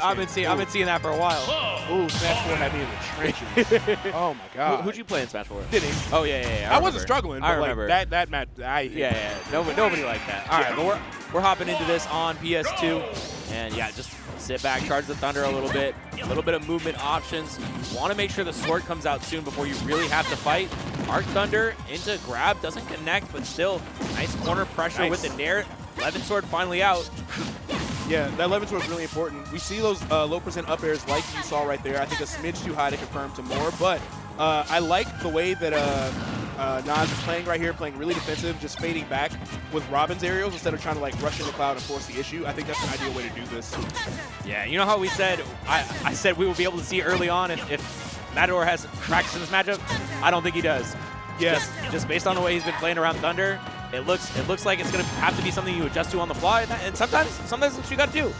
I've been seeing that for a while. Ooh, Smash 4 had me in the trenches. Oh my God. Who'd you play in Smash 4? Didn't. Oh yeah. I wasn't struggling, but I remember. like that match. Yeah. Nobody liked that. All right, but we're hopping into this on PS2, and yeah, just sit back, charge the Thunder a little bit of movement options. Want to make sure the sword comes out soon before you really have to fight. Arc Thunder into grab, doesn't connect, but still nice corner pressure with the Nair. 11 sword finally out. Yeah, that 11 sword is really important. We see those low percent up airs like you saw right there. I think a smidge too high to confirm to more, but I like the way that N0S is playing right here, playing really defensive, just fading back with Robin's aerials instead of trying to like rush into Cloud and force the issue. I think that's an ideal way to do this. Yeah, you know how we said, I said we will be able to see early on if Matador has practice in this matchup? I don't think he does. Yes. Just based on the way he's been playing around Thunder, it looks like it's going to have to be something you adjust to on the fly, and sometimes that's what you got to do.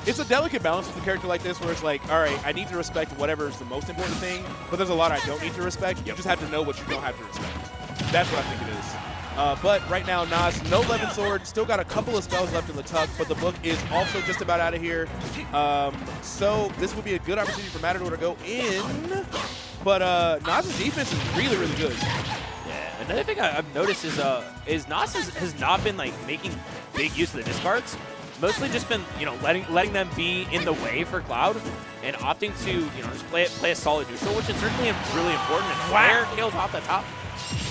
It's a delicate balance with a character like this where it's like, all right, I need to respect whatever is the most important thing, but there's a lot I don't need to respect. You just have to know what you don't have to respect. That's what I think it is. But right now, N0S, no 11 sword, still got a couple of spells left in the tuck, but the book is also just about out of here. So this would be a good opportunity for Matador to go in, but N0S' defense is really, really good. Yeah, another thing I've noticed is N0S has not been like making big use of the discards. Mostly just been, letting them be in the way for Cloud and opting to, just play a solid neutral, which is certainly really important. And fire kills off the top.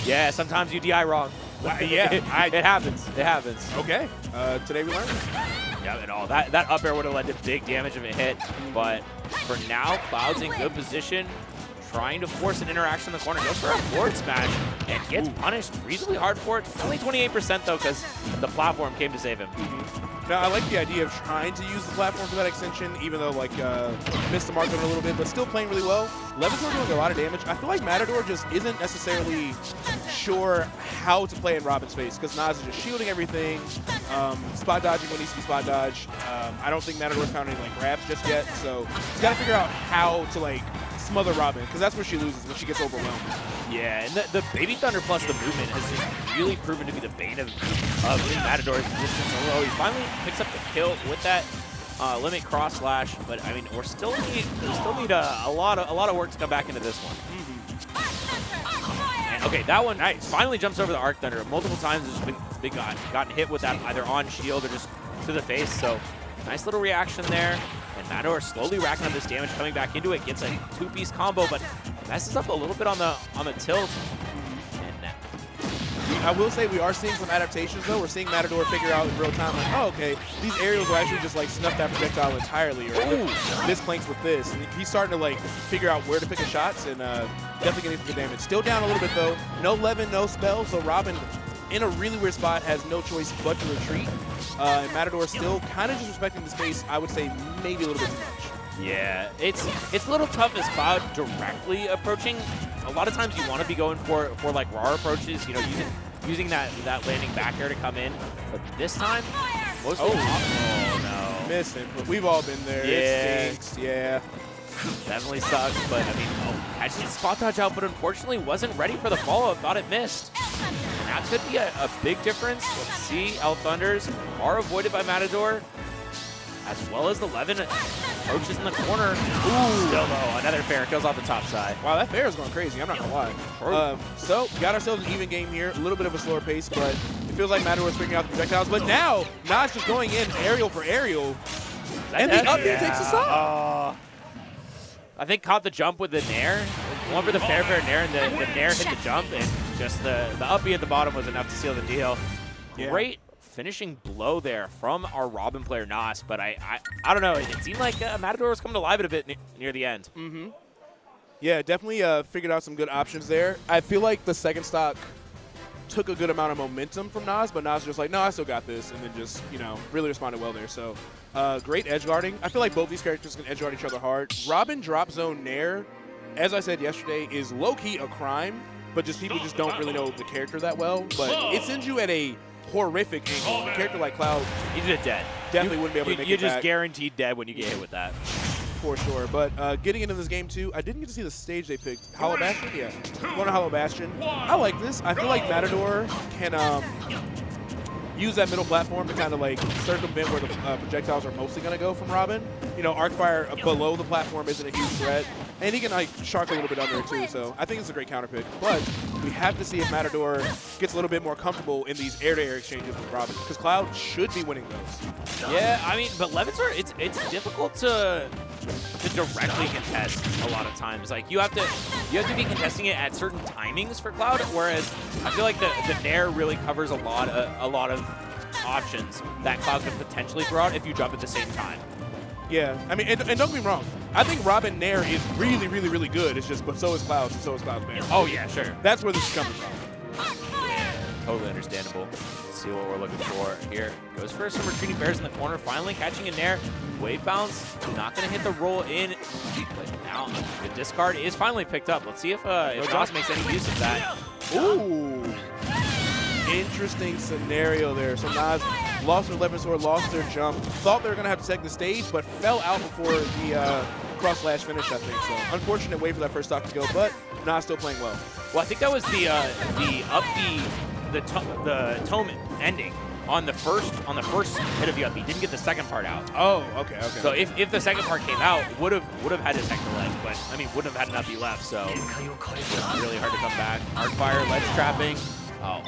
Yeah, sometimes you DI wrong. Yeah, it happens. It happens. Okay, today we learned. Yeah, and all that up air would have led to big damage if it hit, but for now, Cloud's in good position, trying to force an interaction in the corner. Goes for a forward smash and gets punished reasonably hard for it. Only 28% though, because the platform came to save him. Now, I like the idea of trying to use the platform for that extension, even though, like, missed the mark on it a little bit, but still playing really well. Levitor doing a lot of damage. I feel like Matador just isn't necessarily sure how to play in Robin's face, because N0S is just shielding everything, spot dodging when he needs to be spot dodged. I don't think Matador's found any, like, grabs just yet, so he's got to figure out how to, like, smother Robin, because that's where she loses, when she gets overwhelmed. Yeah, and the Baby Thunder plus the movement has just really proven to be the bane of Matador's existence. Although he finally picks up the kill with that limit cross slash, but I mean, we still need a lot of work to come back into this one. And okay, that one finally jumps over the Arc Thunder. Multiple times has been gotten hit with that either on shield or just to the face. So nice little reaction there. And Matador slowly racking up this damage, coming back into it, gets a two-piece combo, but messes up a little bit on the tilt. I will say we are seeing some adaptations, though. We're seeing Matador figure out in real time, like, oh, okay, these aerials will actually just, like, snuff that projectile entirely, or this planks with this. And he's starting to, like, figure out where to pick his shots, and definitely getting some good damage. Still down a little bit, though. No Levin, no spell, so Robin, in a really weird spot, has no choice but to retreat. And Matador still kind of just respecting the space, I would say maybe a little bit too much. Yeah, it's a little tough as Cloud directly approaching. A lot of times you want to be going for like raw approaches, using that landing back air to come in. But this time, mostly no. Missing. We've all been there. Yeah. It stinks. Yeah. Definitely sucks, but I mean, catching the spot dodge out, but unfortunately wasn't ready for the follow-up. Thought it missed. And that could be a big difference. Let's see. L Thunders are avoided by Matador, as well as the Levin approaches in the corner. Ooh. Still though, another fair kills off the top side. Wow, that fair is going crazy. I'm not going to lie. So, got ourselves an even game here. A little bit of a slower pace, but it feels like Matador is figuring out the projectiles. But now, N0S just going in aerial for aerial. And the up air takes us off. I think caught the jump with the Nair. One for the fair Nair, and the Nair hit the jump, and just the up B at the bottom was enough to seal the deal. Yeah. Great finishing blow there from our Robin player N0S, but I don't know. It seemed like Matador was coming alive a bit near the end. Yeah, definitely figured out some good options there. I feel like the second stock took a good amount of momentum from N0S, but N0S was just like, no, I still got this, and then just, really responded well there. So great edge guarding. I feel like both these characters can edge guard each other hard. Robin drop zone Nair, as I said yesterday, is low-key a crime, but just people just don't really know the character that well. But it sends you at a horrific angle. A character like Cloud, He's just dead. Definitely wouldn't be able to make it You're just back. guaranteed dead when you get hit with that. For sure. But getting into this game, too, I didn't get to see the stage they picked. Hollow Bastion? Yeah. Going to Hollow Bastion. I like this. I feel like Matador can use that middle platform to kind of like circumvent where the projectiles are mostly going to go from Robin. You know, Arcfire below the platform isn't a huge threat. And he can like shark a little bit under it too, so I think it's a great counter pick. But we have to see if Matador gets a little bit more comfortable in these air-to-air exchanges with Robin, because Cloud should be winning those. Yeah, I mean, but Levinsor, it's difficult to directly contest a lot of times. Like you have to be contesting it at certain timings for Cloud, whereas I feel like the Nair really covers a lot of options that Cloud could potentially throw out if you jump at the same time. Yeah, I mean, and don't get me wrong. I think Robin Nair is really, really, really good. It's just, but so is Cloud's, and so is Cloud's Nair. Oh yeah, sure. That's where this is coming from. Yeah, totally understandable. Let's see what we're looking for here. Goes for some retreating bears in the corner, finally catching a Nair. Wave bounce, not going to hit the roll in. But now the discard is finally picked up. Let's see if Joss makes any use of that. Ooh. Interesting scenario there. So Nas lost their Levinsor, lost their jump, thought they were going to have to take the stage, but fell out before the cross slash finish, I think. So unfortunate way for that first stock to go, but Nas still playing well. Well, I think that was the tome ending on the first hit of the up. He didn't get the second part out. Oh, okay. So if the second part came out, would have had his second ledge, but I mean wouldn't have had enough left. So really hard to come back. Arcfire, ledge trapping. Oh.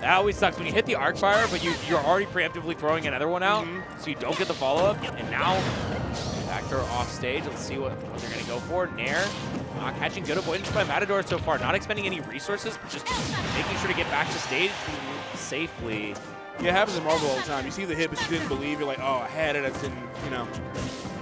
That always sucks when you hit the Arcfire, but you're already preemptively throwing another one out, so you don't get the follow-up. And now, back throw off stage. Let's see what they're going to go for. Nair, not catching good avoidance by Matador so far. Not expending any resources, but just making sure to get back to stage safely. Yeah, it happens in Marvel all the time. You see the hit, but you didn't believe. You're like, oh, I had it. I didn't, you know.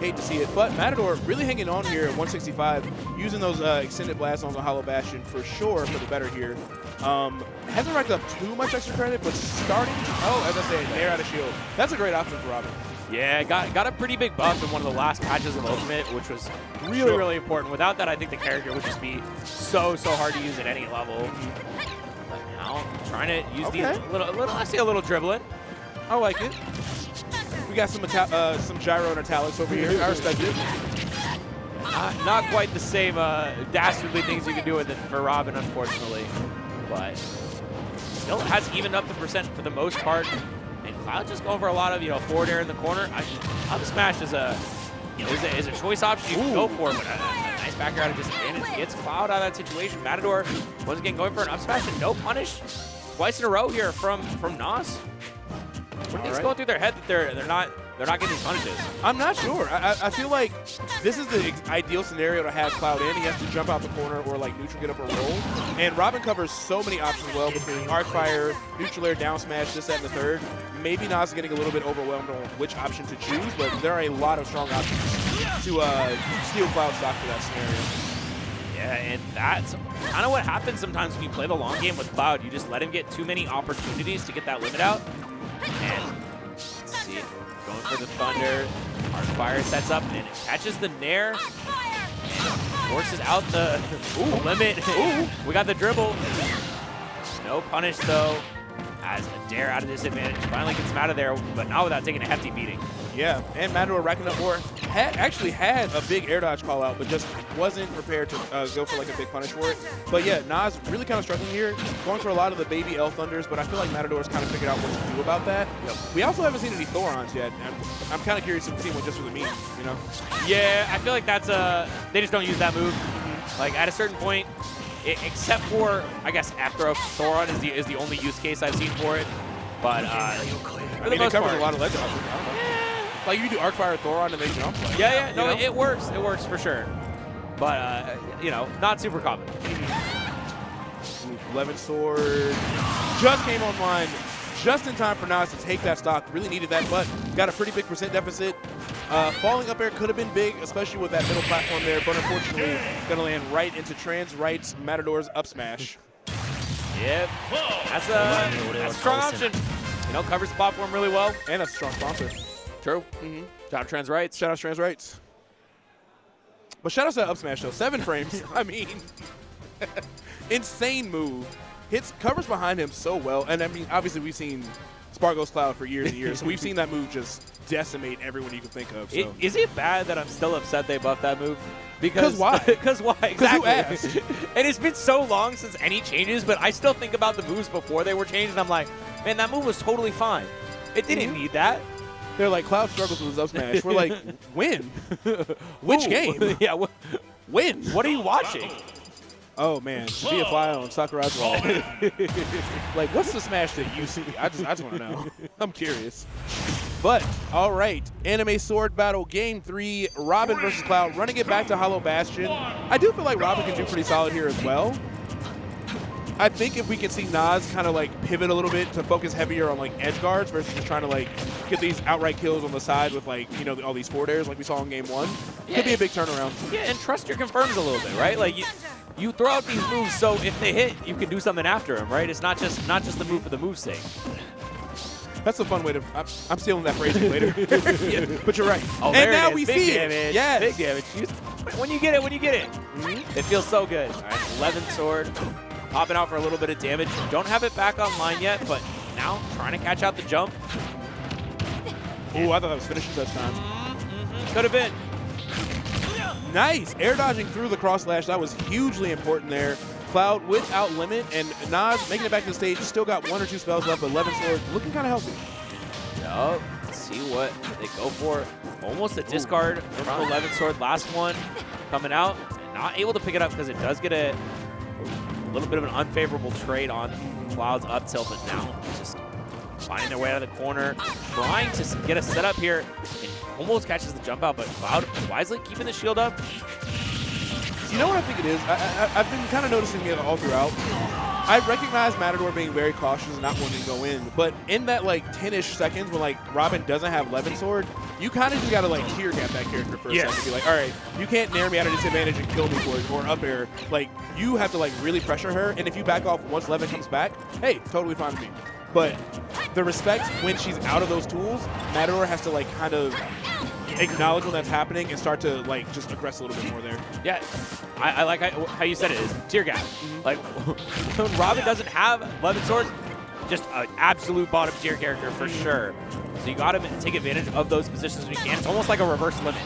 Hate to see it. But Matador really hanging on here at 165, using those extended blasts on the Hollow Bastion for sure for the better here. Hasn't racked up too much extra credit, but starting to, as I say, Nair out of shield. That's a great option for Robin. Yeah, got a pretty big buff in one of the last patches of Ultimate, which was really, really important. Without that, I think the character would just be so hard to use at any level. But now, trying to use I see a little dribbling. I like it. We got some gyro and italics over here. I respect it. Not quite the same dastardly things you can do with it for Robin, unfortunately. But still has evened up the percent for the most part. And Cloud just going for a lot of forward air in the corner. Up smash is a choice option you can go for, but a nice back air out of disadvantage gets Cloud out of that situation. Matador once again going for an up smash and no punish twice in a row here from N0S. What are things going through their head that they're not getting these punishes? I'm not sure. I feel like this is the ideal scenario to have Cloud in. He has to jump out the corner or like neutral get up a roll. And Robin covers so many options well between Arcfire, neutral air, down smash, this, that, and the third. Maybe Nas is getting a little bit overwhelmed on which option to choose, but there are a lot of strong options to steal Cloud stock for that scenario. Yeah, and that's kind of what happens sometimes when you play the long game with Cloud. You just let him get too many opportunities to get that limit out. And let's see, going for the Thunder. Arcfire sets up and it catches the Nair. And forces out the limit. We got the dribble. No punish though. As Adair out of disadvantage. Finally gets him out of there, but not without taking a hefty beating. Yeah, and Matador racking up more. Actually had a big air dodge call out, but just wasn't prepared to go for like a big punish for it. But yeah, Nas really kind of struggling here, going for a lot of the baby L Thunders, but I feel like Matador's kind of figured out what to do about that. Yep. We also haven't seen any Thorons yet, and I'm kind of curious to see what just for the meme, you know? Yeah, I feel like that's they just don't use that move. Like at a certain point, except for, I guess, after a Thoron is the only use case I've seen for it. But for the most it covers part, a lot of ledge options. Like you do Arcfire Thoron and they jump. Like, yeah, no, it works. It works for sure. But not super common. Levinsor just came online just in time for Nas to take that stock. Really needed that, but got a pretty big percent deficit. Falling up air could have been big, especially with that middle platform there, but unfortunately going to land right into Trans Right's Matador's up smash. Yep, that's a strong option. Covers the platform really well. And that's a strong sponsor. True. Shout out Trans Rights. Shout out Trans Rights. But shout out to that up smash though. 7 frames. I mean, insane move. Covers behind him so well. And I mean, obviously we've seen Spargos Cloud for years and years. So we've seen that move just decimate everyone you can think of. So. Is it bad that I'm still upset they buffed that move? Because why? Because why? Exactly. Who asked? And it's been so long since any changes, but I still think about the moves before they were changed, and I'm like, man, that move was totally fine. It didn't need that. They're like, Cloud struggles with his up smash. We're like, when? Which game? Yeah. When? What are you watching? Oh, man. To be a fly on Sakurai's wall. Like, what's the smash that you see? I just want to know. I'm curious. But, all right. Anime Sword Battle Game 3. Robin versus Cloud. Running it back to Hollow Bastion. I do feel like Robin can do pretty solid here as well. I think if we can see N0S kind of like pivot a little bit to focus heavier on like edge guards versus just trying to like get these outright kills on the side with like, you know, all these forward airs like we saw in game 1, could be a big turnaround. Yeah, and trust your confirms a little bit, right? Like you throw out these moves so if they hit, you can do something after them, right? It's not just the move for the move's sake. That's a fun way to. I'm stealing that phrase later. Yeah, but you're right. Oh, and now we big see damage. it. Yes. Big damage. When you get it. It feels so good. All right, 11th sword. Popping out for a little bit of damage. Don't have it back online yet, but now trying to catch out the jump. Ooh, I thought that was finishing touch time. Could have been. Nice. Air dodging through the cross slash. That was hugely important there. Cloud without limit, and N0S making it back to the stage. Still got 1 or 2 spells left, but 11 sword looking kind of healthy. Yup. Let's see what they go for. Almost a discard from 11 sword. Last one coming out. And not able to pick it up because it does get a little bit of an unfavorable trade on Cloud's up tilt, but now just finding their way out of the corner, trying to get a setup here. It almost catches the jump out, but Cloud wisely keeping the shield up. You know what I think it is? I've been kind of noticing it all throughout. I recognize Matador being very cautious and not wanting to go in, but in that like 10-ish seconds when like Robin doesn't have 11 sword, you kind of just got to like tear gap that character for a second. Be like, all right, you can't nair me out of disadvantage and kill me for it, or up air. Like, you have to like really pressure her, and if you back off once 11 comes back, hey, totally fine with me. But the respect when she's out of those tools, Matador has to like kind of acknowledge when that's happening and start to like just aggress a little bit more there. Yeah, I like how you said it is tear gap. Like when Robin doesn't have 11 swords, just an absolute bottom tier character for sure. So you got to take advantage of those positions when you can. It's almost like a reverse limit.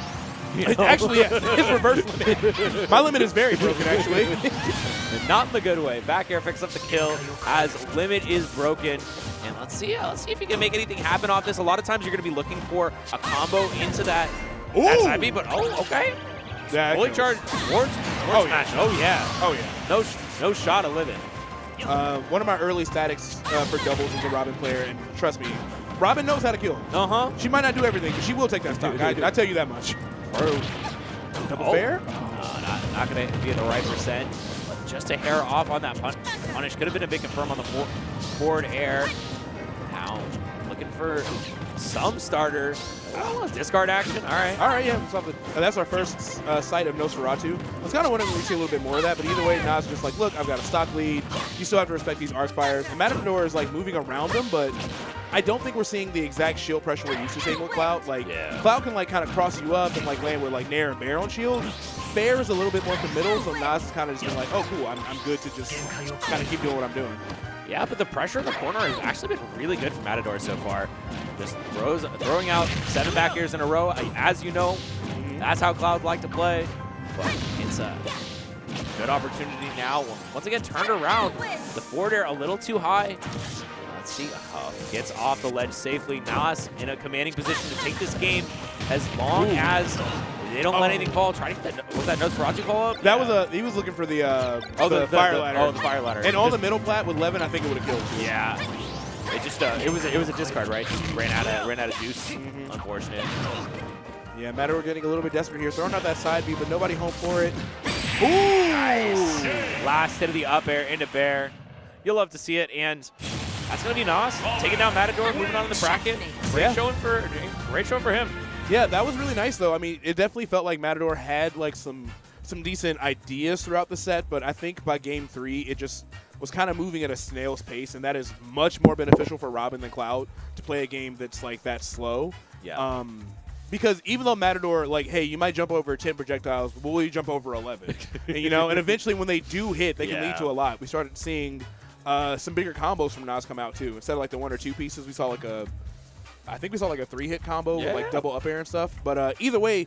You know? Actually, yeah, it's reverse limit. My limit is very broken, actually. And not in the good way. Back air picks up the kill as limit is broken. And let's see if you can make anything happen off this. A lot of times you're going to be looking for a combo into that side B, but okay. Yeah, fully charged forward smash. Yeah. Oh yeah. Oh yeah. No shot of limit. One of my early statics for doubles is a Robin player, and trust me, Robin knows how to kill. She might not do everything, but she will take that stock. I tell you that much. Double fair? Not going to be at the right percent. But just a hair off on that punish. Could have been a big confirm on the forward air. Now looking for some starter. Discard action. All right, yeah. That's our first sight of Nosferatu. I was kind of wondering if we see a little bit more of that, but either way, N0S is just like, look, I've got a stock lead. You still have to respect these arc fires. And Matador is like moving around them, but I don't think we're seeing the exact shield pressure we're used to seeing with Cloud. Like, Cloud can like kind of cross you up and like land with like nair and bear on shield. Fair is a little bit more committal, so N0S is kind of just been like, oh, cool, I'm good to just kind of keep doing what I'm doing. Yeah, but the pressure in the corner has actually been really good for Matador so far. Just throwing out 7 back airs in a row. As you know, that's how Cloud like to play. But it's a good opportunity now. Once again, turned around. The forward air a little too high. Let's see. Gets off the ledge safely. N0S in a commanding position to take this game as long as they don't let anything fall. Try to get that. Was that Nosferatu call up? That was he was looking for the fire ladder. The fire ladder. And on the middle plat with Levin, I think it would have killed. Yeah. It just it was a discard, right? Just ran out of juice. Unfortunate. Yeah, Matador getting a little bit desperate here, throwing out that side B, but nobody home for it. Ooh! Nice. Last hit of the up air into Bear. You'll love to see it, and that's gonna be N0S taking down Matador, moving on in the bracket. Great showing for him. Yeah, that was really nice though. I mean, it definitely felt like Matador had like some decent ideas throughout the set, but I think by game 3 it just was kind of moving at a snail's pace, and that is much more beneficial for Robin than Cloud to play a game that's like that slow. Yeah. Because even though Matador, like, hey, you might jump over 10 projectiles, but will you jump over 11? And, you know, and eventually when they do hit, they can lead to a lot. We started seeing some bigger combos from N0S come out too. Instead of like the 1 or 2 pieces, we saw like I think we saw like a 3-hit combo with like double up air and stuff. But either way,